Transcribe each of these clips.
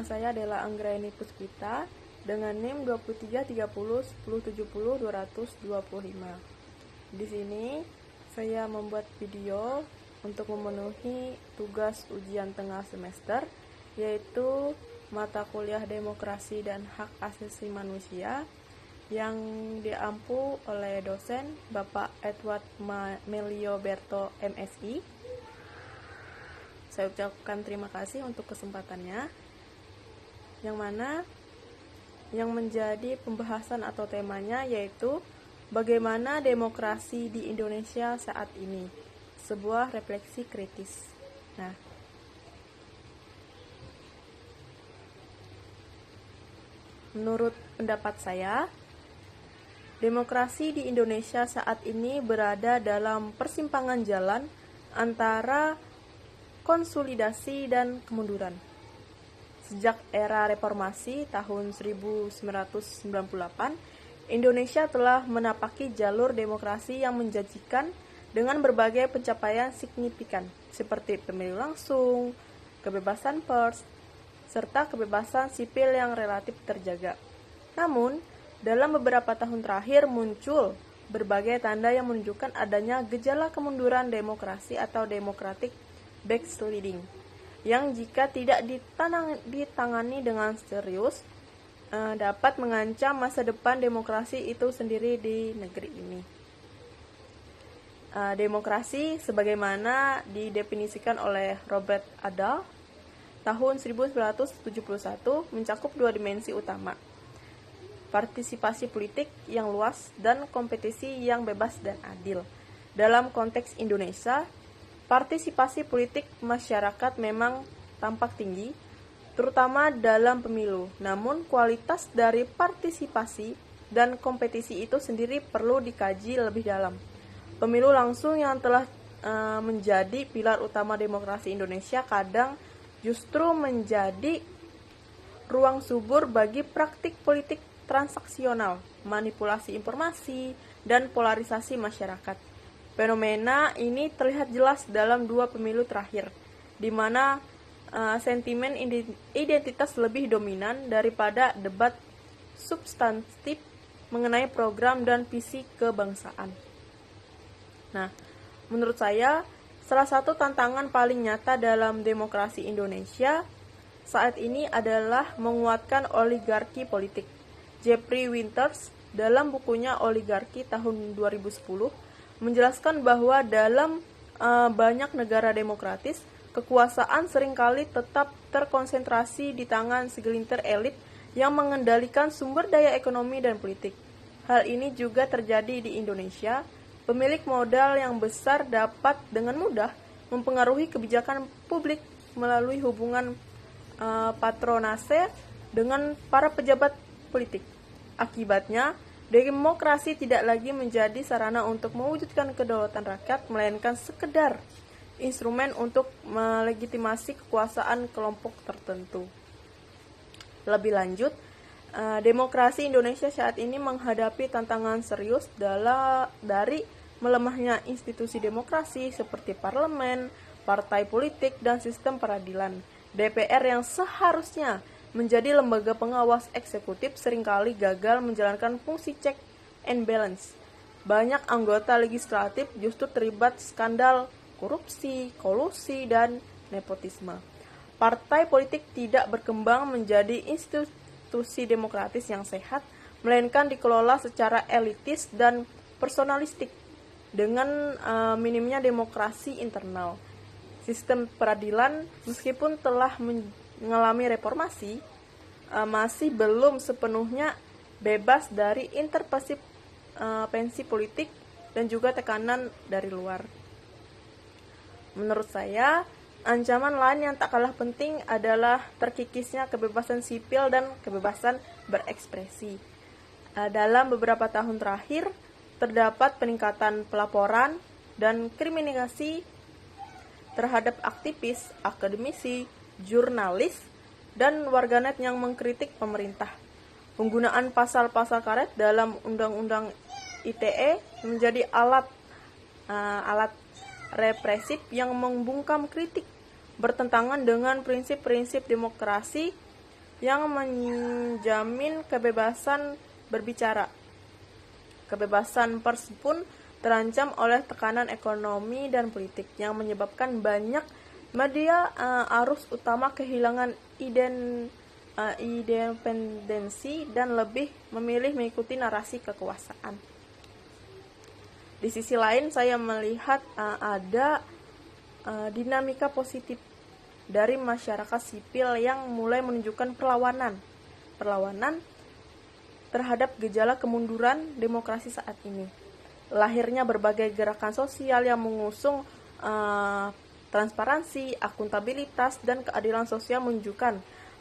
Nama saya adalah Anggraini Puspita dengan NIM 233010700225. Di sini saya membuat video untuk memenuhi tugas ujian tengah semester, yaitu mata kuliah Demokrasi dan Hak Asasi Manusia yang diampu oleh dosen Bapak Edward Melioberto MSI. Saya ucapkan terima kasih untuk kesempatannya, yang mana yang menjadi pembahasan atau temanya yaitu bagaimana demokrasi di Indonesia saat ini, sebuah refleksi kritis. Nah, menurut pendapat saya, demokrasi di Indonesia saat ini berada dalam persimpangan jalan antara konsolidasi dan kemunduran. Sejak era reformasi tahun 1998, Indonesia telah menapaki jalur demokrasi yang menjanjikan dengan berbagai pencapaian signifikan seperti pemilu langsung, kebebasan pers, serta kebebasan sipil yang relatif terjaga. Namun, dalam beberapa tahun terakhir muncul berbagai tanda yang menunjukkan adanya gejala kemunduran demokrasi atau democratic backsliding, yang jika tidak ditangani dengan serius dapat mengancam masa depan demokrasi itu sendiri di negeri ini. Demokrasi sebagaimana didefinisikan oleh Robert Adler tahun 1971 mencakup dua dimensi utama: partisipasi politik yang luas dan kompetisi yang bebas dan adil. Dalam konteks Indonesia, partisipasi politik masyarakat memang tampak tinggi, terutama dalam pemilu. Namun, kualitas dari partisipasi dan kompetisi itu sendiri perlu dikaji lebih dalam. Pemilu langsung yang telah menjadi pilar utama demokrasi Indonesia kadang justru menjadi ruang subur bagi praktik politik transaksional, manipulasi informasi, dan polarisasi masyarakat. Fenomena ini terlihat jelas dalam dua pemilu terakhir, di mana sentimen identitas lebih dominan daripada debat substantif mengenai program dan visi kebangsaan. Nah, menurut saya, salah satu tantangan paling nyata dalam demokrasi Indonesia saat ini adalah menguatkan oligarki politik. Jeffrey Winters dalam bukunya Oligarki tahun 2010 menjelaskan bahwa dalam banyak negara demokratis, kekuasaan seringkali tetap terkonsentrasi di tangan segelintir elit yang mengendalikan sumber daya ekonomi dan politik. Hal ini juga terjadi di Indonesia. Pemilik modal yang besar dapat dengan mudah mempengaruhi kebijakan publik melalui hubungan patronase dengan para pejabat politik. Akibatnya, demokrasi tidak lagi menjadi sarana untuk mewujudkan kedaulatan rakyat, melainkan sekedar instrumen untuk melegitimasi kekuasaan kelompok tertentu. Lebih lanjut, demokrasi Indonesia saat ini menghadapi tantangan serius dari melemahnya institusi demokrasi seperti parlemen, partai politik, dan sistem peradilan. DPR yang seharusnya menjadi lembaga pengawas eksekutif seringkali gagal menjalankan fungsi check and balance. Banyak anggota legislatif justru terlibat skandal korupsi, kolusi, dan nepotisme. Partai politik tidak berkembang menjadi institusi demokratis yang sehat, melainkan dikelola secara elitis dan personalistik dengan minimnya demokrasi internal. Sistem peradilan meskipun telah mengalami reformasi, masih belum sepenuhnya bebas dari intervensi politik dan juga tekanan dari luar. Menurut saya, ancaman lain yang tak kalah penting adalah terkikisnya kebebasan sipil dan kebebasan berekspresi. Dalam beberapa tahun terakhir, terdapat peningkatan pelaporan dan kriminalisasi terhadap aktivis, akademisi, jurnalis, dan warganet yang mengkritik pemerintah. Penggunaan pasal-pasal karet dalam Undang-Undang ITE menjadi alat represif yang membungkam kritik, bertentangan dengan prinsip-prinsip demokrasi yang menjamin kebebasan berbicara. Kebebasan pers pun terancam oleh tekanan ekonomi dan politik yang menyebabkan banyak media arus utama kehilangan independensi dan lebih memilih mengikuti narasi kekuasaan. Di sisi lain, saya melihat ada dinamika positif dari masyarakat sipil yang mulai menunjukkan perlawanan terhadap gejala kemunduran demokrasi saat ini. Lahirnya berbagai gerakan sosial yang mengusung transparansi, akuntabilitas, dan keadilan sosial menunjukkan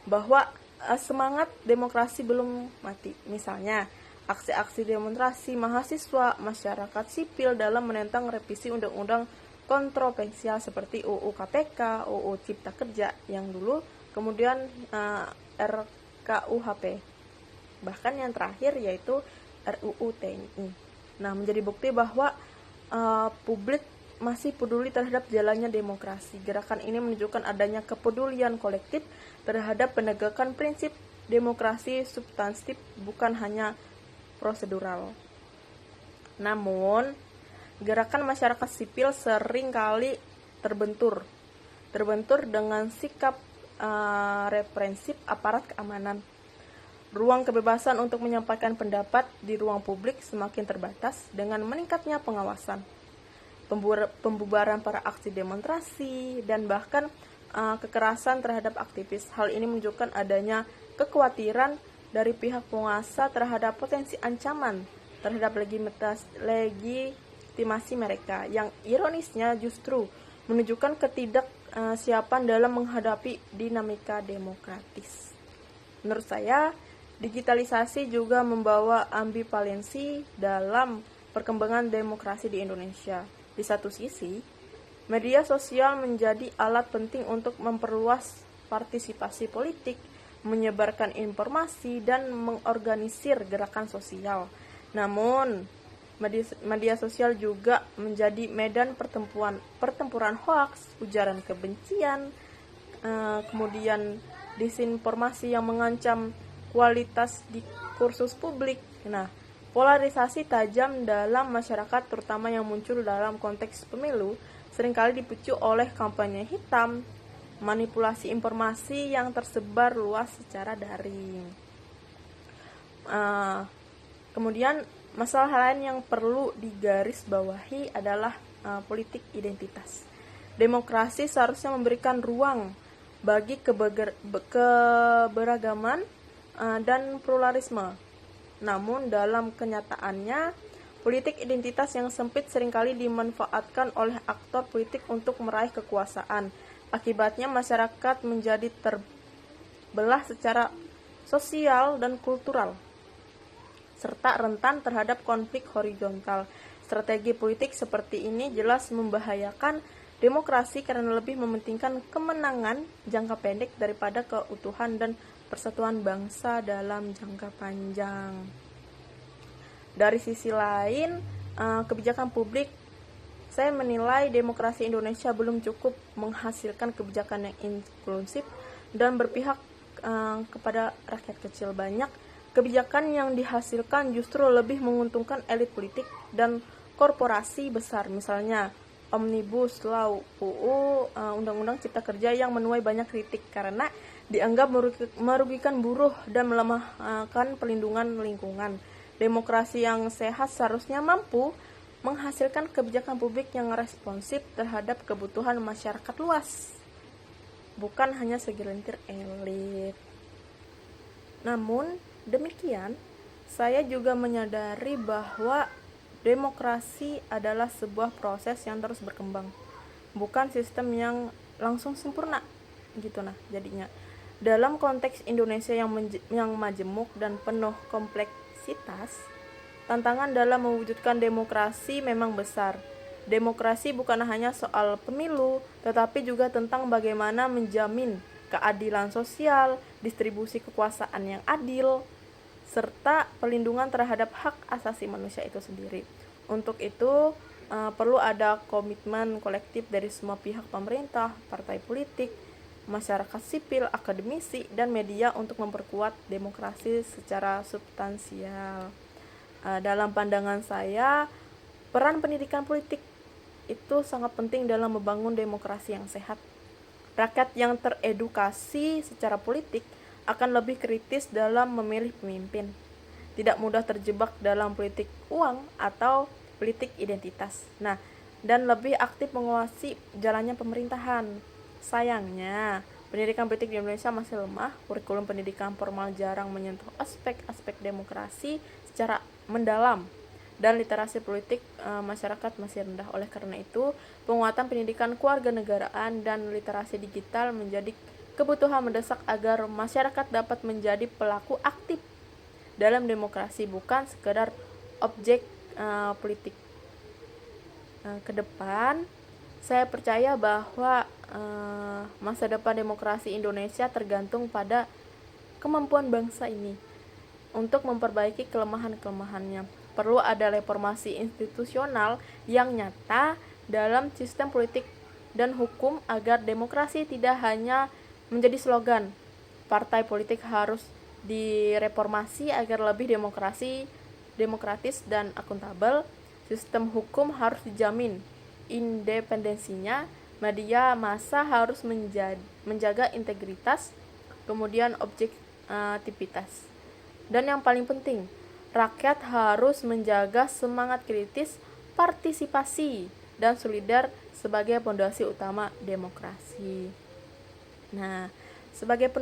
bahwa semangat demokrasi belum mati. Misalnya, aksi-aksi demonstrasi mahasiswa, masyarakat sipil dalam menentang revisi undang-undang kontroversial seperti UU KPK, UU Cipta Kerja yang dulu, kemudian RKUHP. Bahkan yang terakhir yaitu RUU TNI. Nah, menjadi bukti bahwa publik masih peduli terhadap jalannya demokrasi. Gerakan ini menunjukkan adanya kepedulian kolektif terhadap penegakan prinsip demokrasi substantif, bukan hanya prosedural. Namun, gerakan masyarakat sipil seringkali terbentur dengan sikap represif aparat keamanan. Ruang kebebasan untuk menyampaikan pendapat di ruang publik semakin terbatas dengan meningkatnya pengawasan, pembubaran para aksi demonstrasi, dan bahkan kekerasan terhadap aktivis. Hal ini menunjukkan adanya kekhawatiran dari pihak penguasa terhadap potensi ancaman terhadap legitimasi mereka, yang ironisnya justru menunjukkan ketidaksiapan dalam menghadapi dinamika demokratis. Menurut saya, digitalisasi juga membawa ambivalensi dalam perkembangan demokrasi di Indonesia. Di satu sisi, media sosial menjadi alat penting untuk memperluas partisipasi politik, menyebarkan informasi, dan mengorganisir gerakan sosial. Namun, media sosial juga menjadi medan pertempuran hoaks, ujaran kebencian, kemudian disinformasi yang mengancam kualitas diskursus publik. Nah, polarisasi tajam dalam masyarakat, terutama yang muncul dalam konteks pemilu, seringkali dipicu oleh kampanye hitam, manipulasi informasi yang tersebar luas secara daring. Kemudian masalah lain yang perlu digarisbawahi adalah politik identitas. Demokrasi seharusnya memberikan ruang bagi keberagaman dan pluralisme. Namun dalam kenyataannya, politik identitas yang sempit seringkali dimanfaatkan oleh aktor politik untuk meraih kekuasaan. Akibatnya masyarakat menjadi terbelah secara sosial dan kultural, serta rentan terhadap konflik horizontal. Strategi politik seperti ini jelas membahayakan demokrasi karena lebih mementingkan kemenangan jangka pendek daripada keutuhan dan persatuan bangsa dalam jangka panjang. Dari sisi lain, kebijakan publik, saya menilai demokrasi Indonesia belum cukup menghasilkan kebijakan yang inklusif dan berpihak kepada rakyat kecil. Banyak kebijakan yang dihasilkan justru lebih menguntungkan elit politik dan korporasi besar, misalnya Omnibus Law, UU Undang-Undang Cipta Kerja yang menuai banyak kritik karena dianggap merugikan buruh dan melemahkan pelindungan lingkungan. Demokrasi yang sehat seharusnya mampu menghasilkan kebijakan publik yang responsif terhadap kebutuhan masyarakat luas, bukan hanya segelintir elit. Namun demikian, saya juga menyadari bahwa demokrasi adalah sebuah proses yang terus berkembang, bukan sistem yang langsung sempurna gitu. Nah, jadinya dalam konteks Indonesia yang majemuk dan penuh kompleksitas, tantangan dalam mewujudkan demokrasi memang besar. Demokrasi bukan hanya soal pemilu, tetapi juga tentang bagaimana menjamin keadilan sosial, distribusi kekuasaan yang adil, serta pelindungan terhadap hak asasi manusia itu sendiri. Untuk itu, perlu ada komitmen kolektif dari semua pihak, pemerintah, partai politik, masyarakat sipil, akademisi, dan media untuk memperkuat demokrasi secara substansial. Dalam pandangan saya, peran pendidikan politik itu sangat penting dalam membangun demokrasi yang sehat. Rakyat yang teredukasi secara politik akan lebih kritis dalam memilih pemimpin, tidak mudah terjebak dalam politik uang atau politik identitas. Dan lebih aktif menguasai jalannya pemerintahan. Sayangnya, pendidikan politik di Indonesia masih lemah. Kurikulum pendidikan formal jarang menyentuh aspek-aspek demokrasi secara mendalam, dan literasi politik masyarakat masih rendah. Oleh karena itu, penguatan pendidikan kewarganegaraan dan literasi digital menjadi kebutuhan mendesak agar masyarakat dapat menjadi pelaku aktif dalam demokrasi, bukan sekedar objek politik. Ke depan, saya percaya bahwa masa depan demokrasi Indonesia tergantung pada kemampuan bangsa ini untuk memperbaiki kelemahan-kelemahannya. Perlu ada reformasi institusional yang nyata dalam sistem politik dan hukum agar demokrasi tidak hanya menjadi slogan. Partai politik harus direformasi agar lebih demokratis dan akuntabel. Sistem hukum harus dijamin independensinya. Media massa harus menjaga integritas, kemudian objektivitas. Dan yang paling penting, rakyat harus menjaga semangat kritis, partisipasi, dan solidar sebagai fondasi utama demokrasi. Sebagai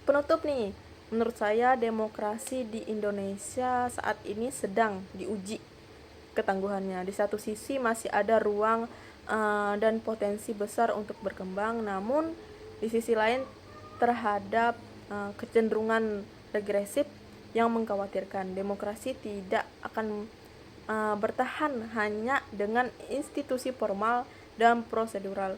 penutup nih, menurut saya demokrasi di Indonesia saat ini sedang diuji ketangguhannya. Di satu sisi masih ada ruang dan potensi besar untuk berkembang, namun di sisi lain terhadap kecenderungan regresif yang mengkhawatirkan. Demokrasi tidak akan bertahan hanya dengan institusi formal dan prosedural.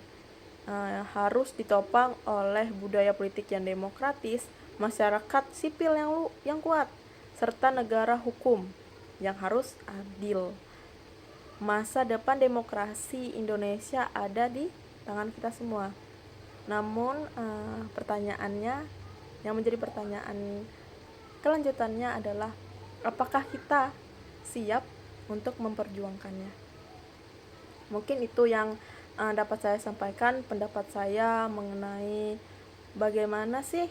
Harus ditopang oleh budaya politik yang demokratis, masyarakat sipil yang kuat, serta negara hukum yang harus adil. Masa depan demokrasi Indonesia ada di tangan kita semua. Namun pertanyaannya, yang menjadi pertanyaan kelanjutannya adalah, apakah kita siap untuk memperjuangkannya? Mungkin itu yang dapat saya sampaikan, pendapat saya mengenai bagaimana sih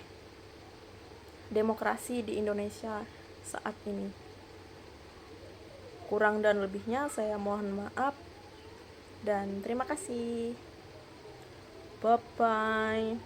demokrasi di Indonesia saat ini. Kurang dan lebihnya saya mohon maaf, dan terima kasih. Bye-bye.